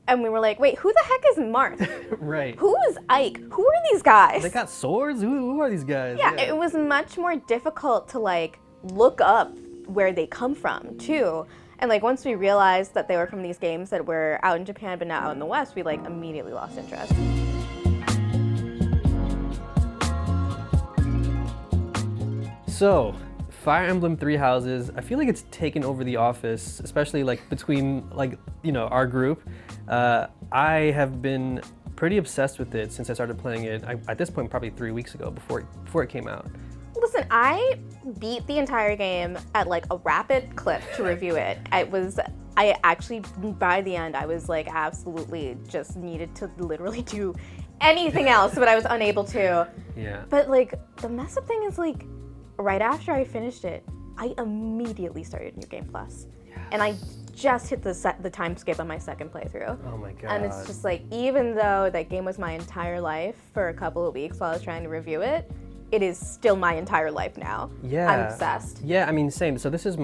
and we were like, wait, who the heck is Marth? Right. Who is Ike? Who are these guys? They got swords? Who are these guys? Yeah, it was much more difficult to like look up where they come from too. And like once we realized that they were from these games that were out in Japan but not out in the West, we like immediately lost interest. So, Fire Emblem Three Houses, I feel like it's taken over the office, especially like between like, our group. I have been pretty obsessed with it since I started playing it, at this point probably 3 weeks ago before it came out. Listen, I beat the entire game at like a rapid clip to review it. I actually, by the end, I was like absolutely just needed to literally do anything else, but I was unable to. Yeah. But like the messed up thing is like, right after I finished it, I immediately started New Game Plus. Yes. And I just hit the time skip on my second playthrough. Oh my god. And it's just like, even though that game was my entire life for a couple of weeks while I was trying to review it, it is still my entire life now. Yeah. I'm obsessed. Yeah, I mean, same. So this is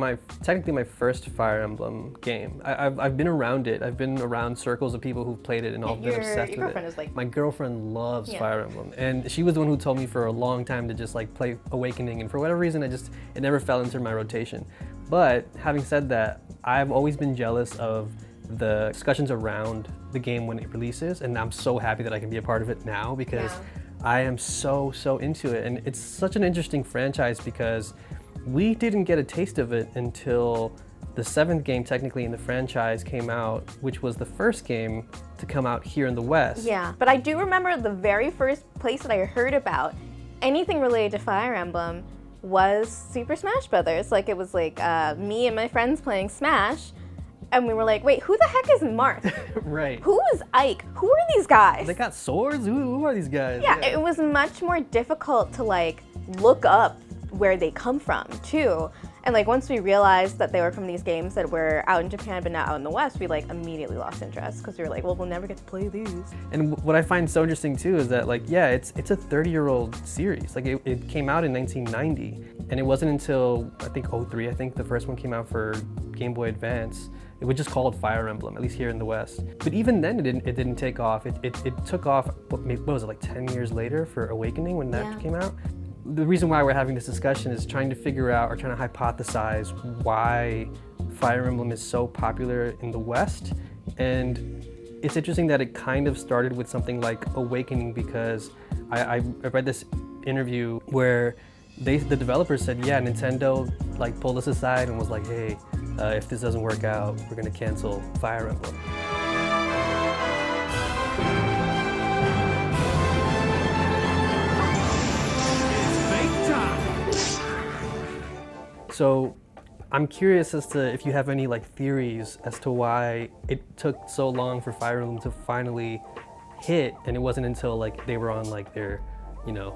technically my first Fire Emblem game. I've been around it. I've been around circles of people who've played it and all been obsessed with it. Your girlfriend is like... My girlfriend loves Yeah. Fire Emblem. And she was the one who told me for a long time to just like play Awakening. And for whatever reason, it never fell into my rotation. But having said that, I've always been jealous of the discussions around the game when it releases. And I'm so happy that I can be a part of it now because I am so into it. And it's such an interesting franchise because we didn't get a taste of it until the 7th game technically in the franchise came out, which was the first game to come out here in the West. Yeah, but I do remember the very first place that I heard about anything related to Fire Emblem was Super Smash Brothers. Like it was like me and my friends playing Smash, and we were like, wait, who the heck is Marth? Right. Who is Ike? Who are these guys? They got swords? Who are these guys? Yeah, it was much more difficult to like look up where they come from too. And like once we realized that they were from these games that were out in Japan but not out in the West, we like immediately lost interest because we were like, well, we'll never get to play these. And what I find so interesting too is that like, yeah, it's a 30-year-old series. Like it came out in 1990, and it wasn't until I think 2003, I think the first one came out for Game Boy Advance. It was just called Fire Emblem, at least here in the West. But even then, it didn't take off. It took off. What was it, like 10 years later for Awakening when that came out? The reason why we're having this discussion is trying to figure out or trying to hypothesize why Fire Emblem is so popular in the West. And it's interesting that it kind of started with something like Awakening because I read this interview where the developers said, yeah, Nintendo like pulled us aside and was like, hey, if this doesn't work out, we're gonna cancel Fire Emblem. So I'm curious as to if you have any like theories as to why it took so long for Fire Emblem to finally hit, and it wasn't until like they were on like their,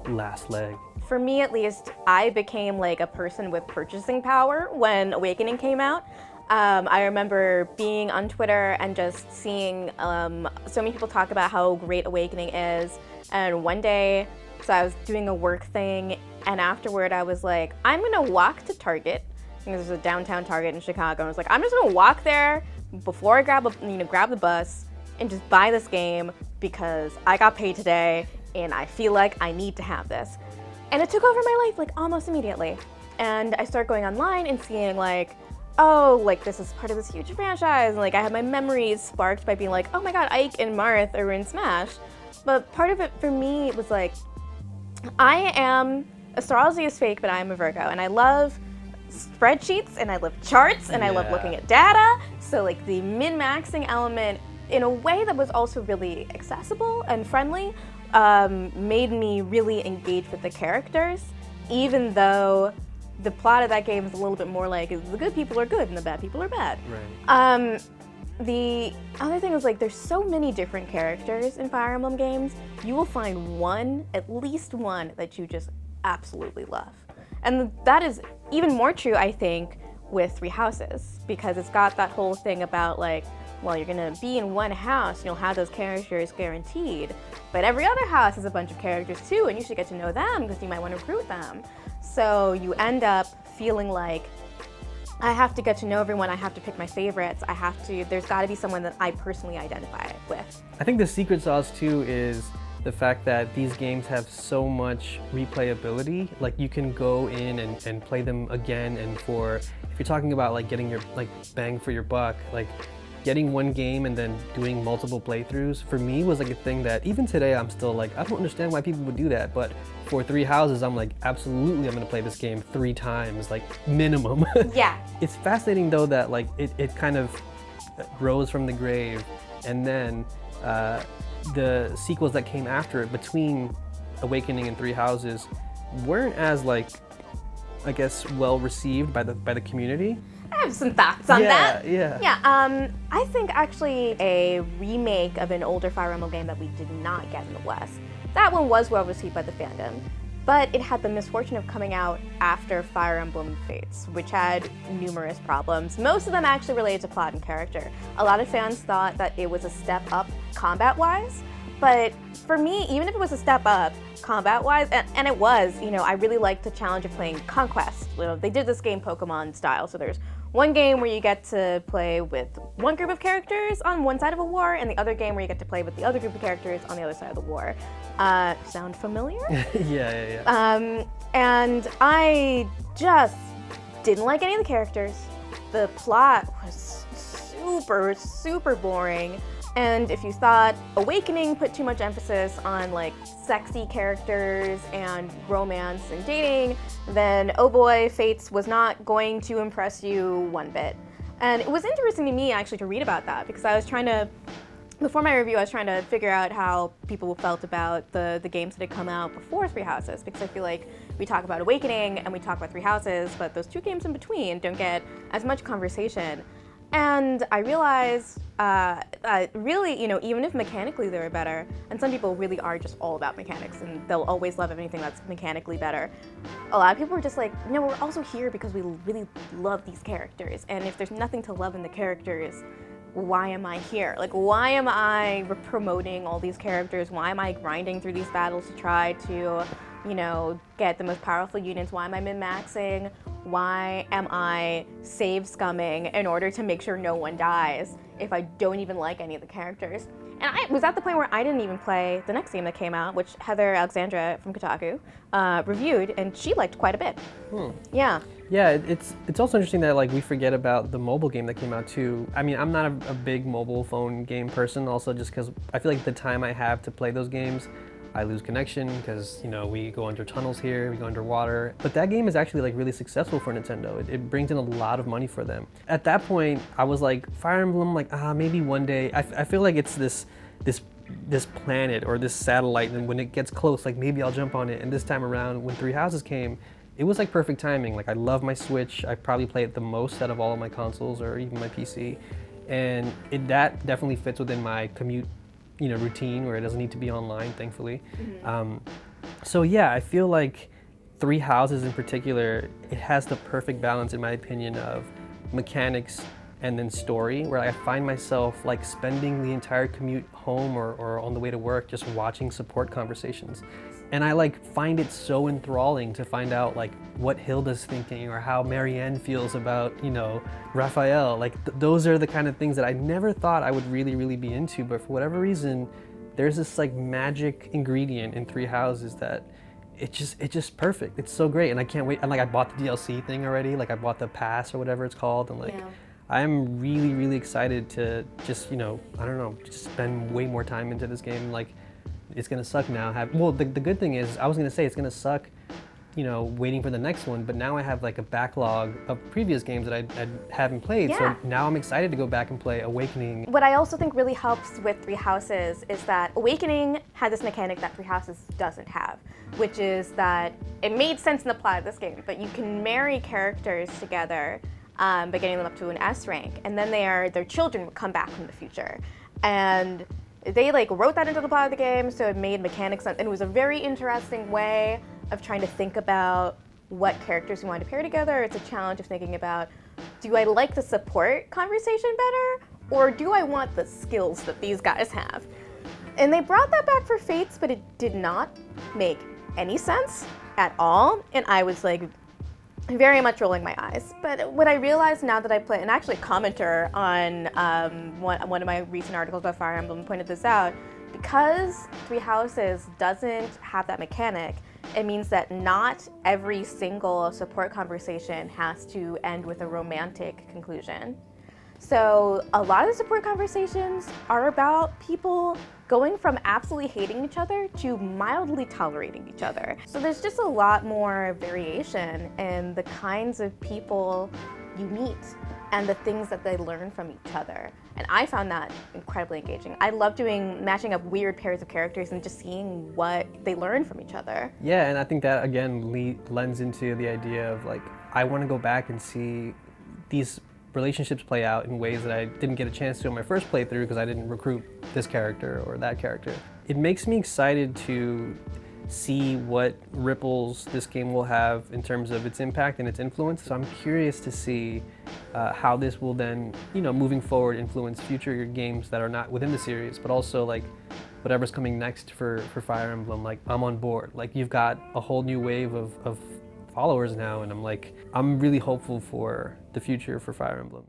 last leg. For me at least, I became like a person with purchasing power when Awakening came out. I remember being on Twitter and just seeing so many people talk about how great Awakening is. And one day, so I was doing a work thing, and afterward I was like, I'm gonna walk to Target. There's a downtown Target in Chicago, and I was like, I'm just gonna walk there before I grab the bus and just buy this game because I got paid today and I feel like I need to have this. And it took over my life like almost immediately. And I started going online and seeing like, oh, like this is part of this huge franchise. And like I had my memories sparked by being like, oh my god, Ike and Marth are in Smash. But part of it for me was like, astrology is fake, but I am a Virgo, and I love spreadsheets and I love charts and I love looking at data. So like the min-maxing element in a way that was also really accessible and friendly made me really engage with the characters, even though the plot of that game is a little bit more like the good people are good and the bad people are bad. Right. The other thing is like there's so many different characters in Fire Emblem games. You will find one, at least one, that you just absolutely love. And that is even more true, I think, with Three Houses, because it's got that whole thing about like, well, you're gonna be in one house and you'll have those characters guaranteed, but every other house has a bunch of characters too, and you should get to know them because you might want to recruit them. So you end up feeling like I have to get to know everyone. I have to pick my favorites. There's got to be someone that I personally identify with. I think the secret sauce too is the fact that these games have so much replayability. Like you can go in and play them again, and if you're talking about like getting your like bang for your buck, like getting one game and then doing multiple playthroughs, for me was like a thing that even today I'm still like, I don't understand why people would do that, but for Three Houses I'm like, absolutely I'm gonna play this game 3 times, like minimum. Yeah. It's fascinating though that like it kind of rose from the grave, and then the sequels that came after it between Awakening and Three Houses weren't as like, I guess, well received by the community. I have some thoughts on that. Yeah. I think actually a remake of an older Fire Emblem game that we did not get in the West, that one was well received by the fandom, but it had the misfortune of coming out after Fire Emblem Fates, which had numerous problems, most of them actually related to plot and character. A lot of fans thought that it was a step up combat-wise, but for me, even if it was a step up combat-wise, and it was, I really liked the challenge of playing Conquest. They did this game Pokemon style, so there's one game where you get to play with one group of characters on one side of a war, and the other game where you get to play with the other group of characters on the other side of the war. Sound familiar? Yeah. And I just didn't like any of the characters. The plot was super, super boring. And if you thought Awakening put too much emphasis on like sexy characters and romance and dating, then oh boy, Fates was not going to impress you one bit. And it was interesting to me actually to read about that, because before my review, I was trying to figure out how people felt about the games that had come out before Three Houses, because I feel like we talk about Awakening and we talk about Three Houses, but those 2 games in between don't get as much conversation. And I realized, really, even if mechanically they were better, and some people really are just all about mechanics and they'll always love anything that's mechanically better, a lot of people were just like, no, we're also here because we really love these characters. And if there's nothing to love in the characters, why am I here? Like, why am I promoting all these characters? Why am I grinding through these battles to try to, get the most powerful units? Why am I min-maxing? Why am I save scumming in order to make sure no one dies if I don't even like any of the characters? And I was at the point where I didn't even play the next game that came out, which Heather Alexandra from Kotaku reviewed, and she liked quite a bit. Yeah. Yeah, it's also interesting that like we forget about the mobile game that came out too. I mean, I'm not a big mobile phone game person, also just because I feel like the time I have to play those games, I lose connection because, we go under tunnels here, we go underwater. But that game is actually like really successful for Nintendo. It brings in a lot of money for them. At that point, I was like, Fire Emblem, like, maybe one day. I feel like it's this planet or this satellite, and when it gets close, like maybe I'll jump on it. And this time around, when Three Houses came, it was like perfect timing. Like I love my Switch. I probably play it the most out of all of my consoles or even my PC. And that definitely fits within my commute routine where it doesn't need to be online, thankfully. So yeah, I feel like Three Houses in particular, it has the perfect balance in my opinion of mechanics and then story, where I find myself like spending the entire commute home or on the way to work just watching support conversations. And I like find it so enthralling to find out like what Hilda's thinking or how Marianne feels about, Raphael. Like those are the kind of things that I never thought I would really be into, but for whatever reason, there's this like magic ingredient in Three Houses that it's just perfect. It's so great, and I can't wait. And like I bought the DLC thing already, like I bought the pass or whatever it's called, and like I'm really excited to just, just spend way more time into this game. Like it's gonna suck now. The good thing is, I was gonna say it's gonna suck, waiting for the next one, but now I have like a backlog of previous games that I haven't played, so now I'm excited to go back and play Awakening. What I also think really helps with Three Houses is that Awakening had this mechanic that Three Houses doesn't have, which is that it made sense in the plot of this game, but you can marry characters together by getting them up to an S rank, and then their children would come back from the future. And they like wrote that into the plot of the game, so it made mechanics sense, and it was a very interesting way of trying to think about what characters you want to pair together. It's a challenge of thinking about, do I like the support conversation better, or do I want the skills that these guys have? And they brought that back for Fates, but it did not make any sense at all, and I was like very much rolling my eyes. But what I realized now that I play, and actually a commenter on one of my recent articles about Fire Emblem pointed this out, because Three Houses doesn't have that mechanic, it means that not every single support conversation has to end with a romantic conclusion. So a lot of the support conversations are about people going from absolutely hating each other to mildly tolerating each other. So there's just a lot more variation in the kinds of people you meet and the things that they learn from each other. And I found that incredibly engaging. I love matching up weird pairs of characters and just seeing what they learn from each other. Yeah, and I think that again lends into the idea of like, I want to go back and see these relationships play out in ways that I didn't get a chance to in my first playthrough because I didn't recruit this character or that character. It makes me excited to see what ripples this game will have in terms of its impact and its influence. So I'm curious to see how this will then, moving forward, influence future games that are not within the series, but also like whatever's coming next for Fire Emblem. Like, I'm on board. Like, you've got a whole new wave of followers now, and I'm really hopeful for the future for Fire Emblem.